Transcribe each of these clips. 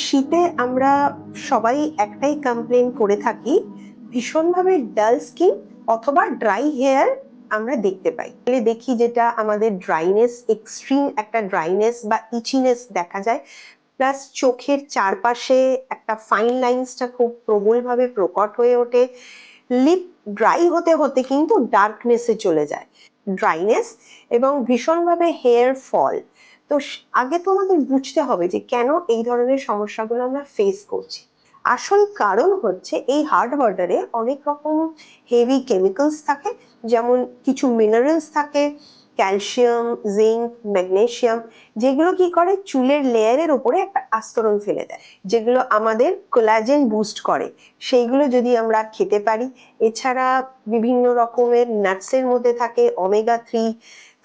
শীতে আমরা সবাই একটাই কমপ্লেন করে থাকি, ভীষণভাবে ডাল স্কিন অথবা ড্রাই হেয়ার আমরা দেখতে পাই। দেখি যেটা আমাদের ড্রাইনেস, এক্সট্রিম একটা ড্রাইনেস বা ইচিনেস দেখা যায়, প্লাস চোখের চারপাশে একটা ফাইন লাইন্সটা খুব প্রবলভাবে প্রকট হয়ে ওঠে। লিপ ড্রাই হতে হতে কিন্তু ডার্কনেসে চলে যায়, ড্রাইনেস এবং ভীষণভাবে হেয়ার ফল। তো আগে তো আমাদের বুঝতে হবে যে কেন এই ধরনের সমস্যাগুলো আমরা ফেস করছি। আসল কারণ হচ্ছে এই হার্ড ওয়াটারে অনেক রকম হেভি কেমিক্যালস থাকে, যেমন কিছু মিনারেলস থাকে, ক্যালসিয়াম, জিঙ্ক, ম্যাগনেসিয়াম, যেগুলো কি করে চুলের লেয়ারের উপরে একটা আস্তরণ ফেলে দেয়, যেগুলো আমাদের কোলাজেন বুস্ট করে। সেইগুলো যদি আমরা খেতে পারি, এছাড়া বিভিন্ন রকমের নাটসের মধ্যে থাকে ওমেগা 3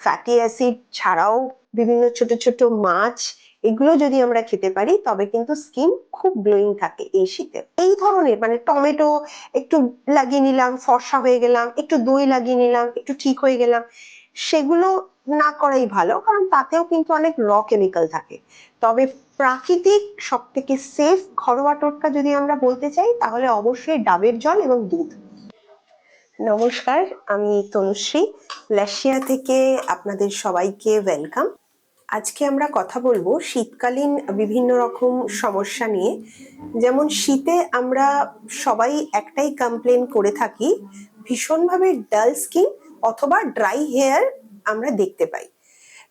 ফ্যাটি অ্যাসিড, ছাড়াও বিভিন্ন ছোট ছোট মাছ, এগুলো যদি আমরা খেতে পারি তবে কিন্তু স্কিন খুব গ্লোয়িং থাকে এই শীতে। এই ধরনের মানে টমেটো একটু লাগিয়ে নিলাম, ফর্সা হয়ে গেলাম, একটু দই লাগিয়ে নিলাম, একটু ঠিক হয়ে গেলাম, সেগুলো না করাই ভালো, কারণ তাতেও কিন্তু অনেক কেমিক্যাল থাকে। তবে প্রাকৃতিক সব থেকে সেফ ঘরোয়া টোটকা যদি আমরা বলতে চাই, তাহলে অবশ্যই ডাবের জল এবং দুধ। নমস্কার, আমি তনুশ্রী, লাশিয়া থেকে আপনাদের সবাইকে ওয়েলকাম। আজকে আমরা কথা বলবো শীতকালীন বিভিন্ন রকম সমস্যা নিয়ে। যেমন শীতে আমরা সবাই একটাই কমপ্লেন করে থাকি, ভীষণভাবে ডাল স্কিন অথবা ড্রাই হেয়ার আমরা দেখতে পাই।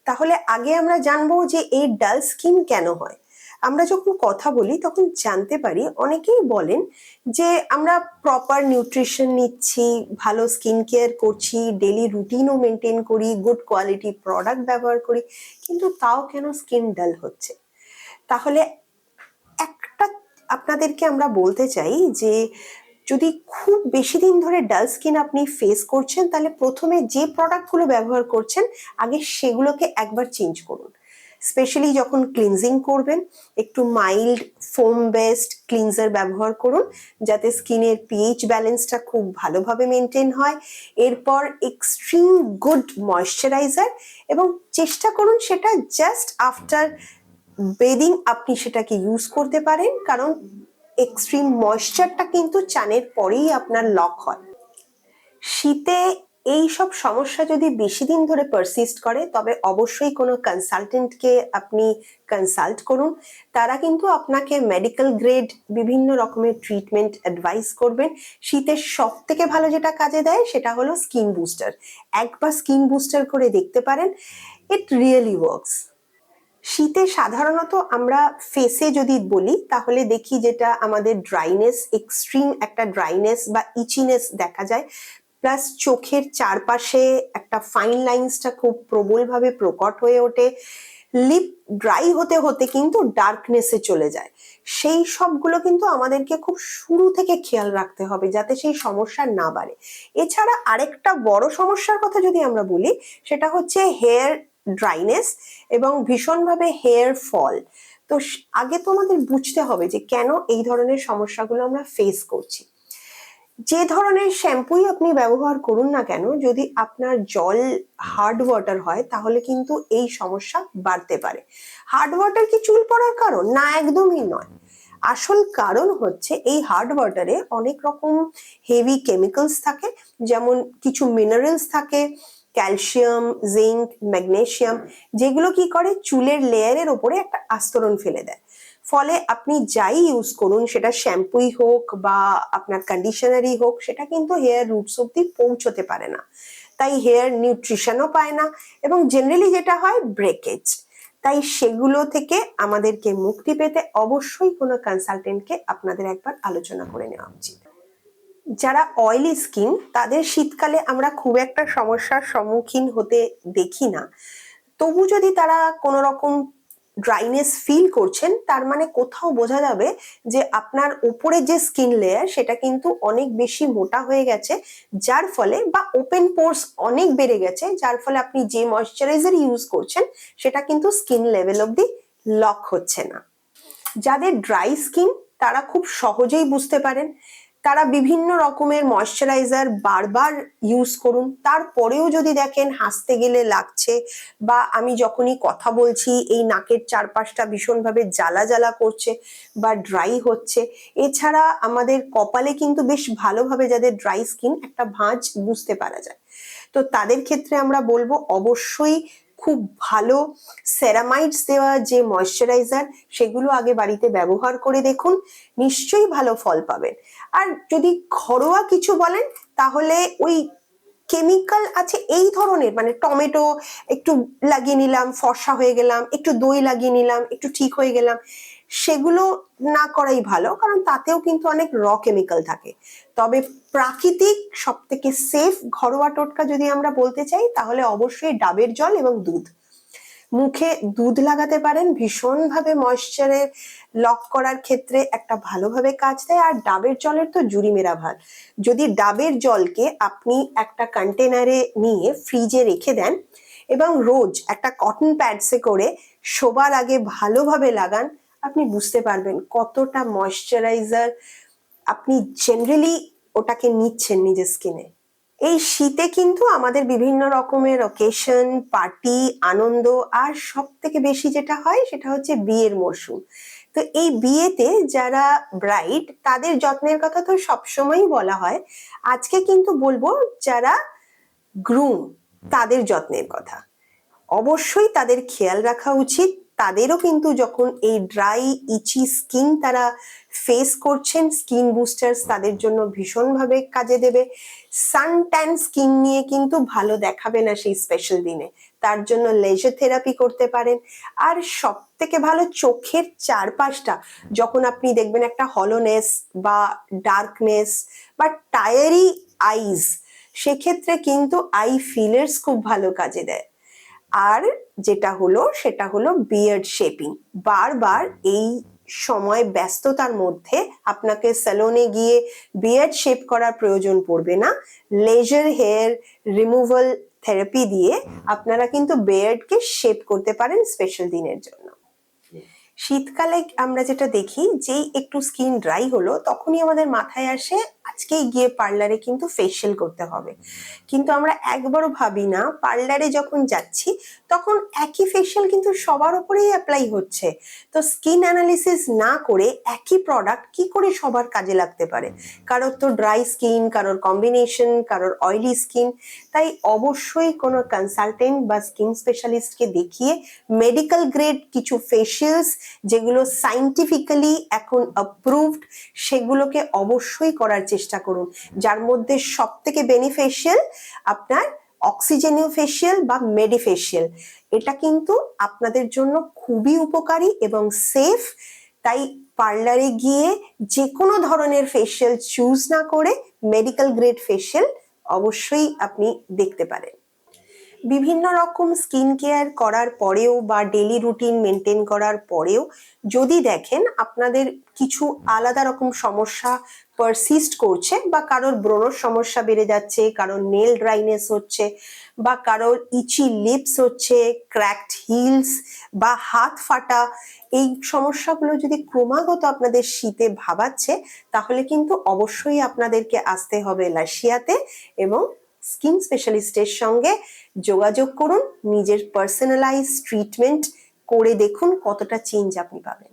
তাহলে আগে আমরা জানবো যে এই ডাল স্কিন কেন হয়। আমরা যখন কথা বলি তখন জানতে পারি, অনেকেই বলেন যে আমরা প্রপার নিউট্রিশন নিচ্ছি, ভালো স্কিন কেয়ার করছি, ডেলি রুটিনও মেনটেন করি, গুড কোয়ালিটি প্রোডাক্ট ব্যবহার করি, কিন্তু তাও কেন স্কিন ডাল হচ্ছে। তাহলে একটা আপনাদেরকে আমরা বলতে চাই যে যদি খুব বেশি দিন ধরে ডাল স্কিন আপনি ফেস করছেন, তাহলে প্রথমে যে প্রোডাক্টগুলো ব্যবহার করছেন আগে সেগুলোকে একবার চেঞ্জ করুন। স্পেশালি যখন ক্লিনজিং করবেন, একটু মাইল্ড ফোম বেসড ক্লিনজার ব্যবহার করুন, যাতে স্কিনের পিএইচ ব্যালেন্সটা খুব ভালোভাবে মেনটেন হয়। এরপর এক্সট্রিম গুড ময়শ্চারাইজার, এবং চেষ্টা করুন সেটা জাস্ট আফটার বেদিং আপনি সেটাকে ইউজ করতে পারেন, কারণ এক্সট্রিম ময়েশ্চারটা কিন্তু চানের পরেই আপনার লক হয়। শীতে এই সব সমস্যা যদি বেশি দিন ধরে পারসিস্ট করে, তবে অবশ্যই কোনো কনসালটেন্টকে আপনি কনসাল্ট করুন। তারা কিন্তু আপনাকে মেডিকেল গ্রেড বিভিন্ন রকমের ট্রিটমেন্ট অ্যাডভাইস করবেন। শীতের সব থেকে ভালো যেটা কাজে দেয় সেটা হলো স্কিন বুস্টার। একবার স্কিন বুস্টার করে দেখতে পারেন, ইট রিয়েলি ওয়ার্কস। শীতে সাধারণত আমরা ফেসে যদি বলি, তাহলে দেখি যেটা আমাদের ড্রাইনেস, এক্সট্রিম একটা ড্রাইনেস বা ইচিনেস দেখা যায়, প্লাস চোখের চারপাশে একটা ফাইন লাইন্সটা খুব প্রবলভাবে প্রকট হয়ে ওঠে। লিপ ড্রাই হতে হতে কিন্তু ডার্কনেসে চলে যায়। সেই সবগুলো কিন্তু আমাদেরকে খুব শুরু থেকে খেয়াল রাখতে হবে, যাতে সেই সমস্যা না বাড়ে। এছাড়া আরেকটা বড় সমস্যার কথা যদি আমরা বলি, সেটা হচ্ছে হেয়ার ড্রাইনেস এবং ভীষণভাবে হেয়ার ফল। তো আগে তো আমাদের বুঝতে হবে যে কেন এই ধরনের সমস্যাগুলো আমরা ফেস করছি। যে ধরনের শ্যাম্পুই আপনি ব্যবহার করুন না কেন, যদি আপনার জল হার্ড ওয়াটার হয়, তাহলে কিন্তু এই সমস্যা বাড়তে পারে। হার্ড ওয়াটার কি চুল পড়ার কারণ? না, একদমই নয়। আসল কারণ হচ্ছে এই হার্ড ওয়াটারে অনেক রকম হেভি কেমিক্যালস থাকে, যেমন কিছু মিনারেলস থাকে, ক্যালসিয়াম, জিঙ্ক, ম্যাগনেসিয়াম, যেগুলো কি করে চুলের লেয়ারের উপরে একটা আস্তরণ ফেলে দেয়। ফলে আপনি যাই ইউজ করুন, সেটা শ্যাম্পুই হোক বা আপনার কন্ডিশনারই হোক, সেটা কিন্তু হেয়ার রুটস অব্দি পৌঁছতে পারে না। তাই হেয়ার নিউট্রিশনও পায় না, এবং জেনারেলি যেটা হয় ব্রেকেজ। তাই সেগুলো থেকে আমাদেরকে মুক্তি পেতে অবশ্যই কোনো কনসালটেন্টকে আপনাদের একবার আলোচনা করে নেওয়া উচিত। যারা অয়েলি স্কিন, তাদের শীতকালে আমরা খুব একটা সমস্যার সম্মুখীন হতে দেখি না। তবু যদি তারা কোনো রকম ড্রাইনেস ফিল করছেন, তার মানে কোথাও বোঝা যাবে যে আপনার উপরে যে স্কিন লেয়ার সেটা কিন্তু অনেক বেশি মোটা হয়ে গেছে, যার ফলে, বা ওপেন পোর্স অনেক বেড়ে গেছে, যার ফলে আপনি যে ময়শ্চারাইজার ইউজ করছেন সেটা কিন্তু স্কিন লেভেল অব্দি লক হচ্ছে না। যাদের ড্রাই স্কিন, তারা খুব সহজেই বুঝতে পারেন, তারা বিভিন্ন রকমের ময়শ্চারাইজার বারবার ইউজ করুন, তারপরেও যদি দেখেন হাসতে গেলে লাগছে, বা আমি যখনই কথা বলছি এই নাকের চারপাশটা ভীষণভাবে জ্বালা জ্বালা করছে বা ড্রাই হচ্ছে, এছাড়া আমাদের কপালে কিন্তু বেশ ভালোভাবে যাদের ড্রাই স্কিন একটা ভাঁজ বুঝতে পারা যায়, তো তাদের ক্ষেত্রে আমরা বলবো অবশ্যই খুব ভালো সেরামাইডস দেওয়া যে ময়শ্চারাইজার সেগুলো আগে বাড়িতে ব্যবহার করে দেখুন, নিশ্চয়ই ভালো ফল পাবেন। আর যদি ঘরোয়া কিছু বলেন তাহলে ওই কেমিক্যাল আছে এই ধরনের, মানে টমেটো একটু লাগিয়ে নিলাম ফর্সা হয়ে গেলাম, একটু দই লাগিয়ে নিলাম একটু ঠিক হয়ে গেলাম, সেগুলো না করাই ভালো, কারণ তাতেও কিন্তু অনেক কেমিক্যাল থাকে। তবে প্রাকৃতিক সব থেকে সেফ ঘরোয়া টোটকা যদি আমরা বলতে চাই তাহলে অবশ্যই ডাবের জল এবং দুধ। মুখে দুধ লাগাতে পারেন, ভীষণভাবে ময়েশ্চারে লক করার ক্ষেত্রে একটা ভালোভাবে কাজ দেয়। আর ডাবের জলের তো জুড়ি মেরা ভার, যদি ডাবের জলকে আপনি একটা কন্টেনারে নিয়ে ফ্রিজে রেখে দেন এবং রোজ একটা কটন প্যাডসে করে শোবার আগে ভালোভাবে লাগান, আপনি বুঝতে পারবেন কতটা ময়েশ্চারাইজার আপনি জেনারেলি ওটাকে নিচ্ছেন নিজের স্কিনে। এই শীতে কিন্তু আমাদের বিভিন্ন রকমের অকেশন, পার্টি, আনন্দ, আর সব থেকে বেশি যেটা হয় সেটা হচ্ছে বিয়ের মরশুম। তো এই বিয়েতে যারা ব্রাইড তাদের যত্নের কথা তো সবসময়ই বলা হয়, আজকে কিন্তু বলবো যারা গ্রুম তাদের যত্নের কথা। অবশ্যই তাদের খেয়াল রাখা উচিত, তাদেরও কিন্তু যখন এই ড্রাই ইচি স্কিন তারা ফেস করছেন, স্কিন বুস্টার্স তাদের জন্য ভীষণভাবে কাজে দেবে। সান ট্যান স্কিন নিয়ে কিন্তু ভালো দেখাবে না সেই স্পেশাল দিনে, তার জন্য লেজার থেরাপি করতে পারেন। আর সব থেকে ভালো চোখের চারপাশটা যখন আপনি দেখবেন একটা হলোনেস বা ডার্কনেস বা টায়ারি আইজ, সেক্ষেত্রে কিন্তু আই ফিলার্স খুব ভালো কাজে দেয়। আর যেটা হলো সেটা হলো বিয়ার্ড শেপিং। বারবার এই সময় ব্যস্ততার মধ্যে আপনাকে স্যালনে গিয়ে বিয়ার্ড শেপ করার প্রয়োজন পড়বে না, লেজার হেয়ার রিমুভাল থেরাপি দিয়ে আপনারা কিন্তু বিয়ার্ডকে শেপ করতে পারেন স্পেশাল দিনের জন্য। শীতকালে আমরা যেটা দেখি, যেই একটু স্কিন ড্রাই হলো তখনই আমাদের মাথায় আসে আজকেই গিয়ে পার্লারে কিন্তু ফেসিয়াল করতে হবে, কিন্তু আমরা একবারও ভাবি না পার্লারে যখন যাচ্ছি তখন একই ফেসিয়াল কিন্তু সবার উপরেই অ্যাপ্লাই হচ্ছে, তো স্কিন অ্যানালিসিস না করে একই প্রোডাক্ট কি করে সবার কাজে লাগতে পারে, কারোর তো ড্রাই স্কিন, কারোর কম্বিনেশন, কারোর অয়েলি স্কিন। তাই অবশ্যই কোনো কনসালটেন্ট বা স্কিন স্পেশালিস্টকে দেখিয়ে মেডিকেল গ্রেড কিছু ফেসিয়ালস যেগুলো সাইন্টিফিক্যালি এখন অ্যাপ্রুভড সেগুলোকে অবশ্যই করার চেষ্টা করুন, যার মধ্যে সব থেকে বেনিফিশিয়াল আপনার অক্সিজেনীয় ফেসিয়াল বা মেডিফেসিয়াল। এটা কিন্তু আপনাদের জন্য খুবই উপকারী এবং সেফ। তাই পার্লারে গিয়ে যে কোনো ধরনের ফেসিয়াল চুজ না করে মেডিকেল গ্রেড ফেসিয়াল অবশ্যই আপনি দেখতে পারেন। বিভিন্ন রকম স্কিন কেয়ার করার পরেও বা ডেলি রুটিন মেনটেন করার পরেও যদি দেখেন আপনাদের কিছু আলাদা রকম সমস্যা পারসিস্ট করছে, বা কারোর ব্রণর সমস্যা বেড়ে যাচ্ছে, কারোর নেল ড্রাইনেস হচ্ছে, বা কারোর ইচি লিপস হচ্ছে, ক্র্যাকড হিলস বা হাত ফাটা, এই সমস্যাগুলো যদি ক্রমাগত আপনাদের শীতে ভাবাচ্ছে তাহলে কিন্তু অবশ্যই আপনাদেরকে আসতে হবে লাসিয়াতে এবং স্কিন স্পেশালিস্টের সঙ্গে যোগাযোগ করুন, নিজের পার্সোনালাইজ ট্রিটমেন্ট করে দেখুন কতটা চেঞ্জ আপনি পাবেন।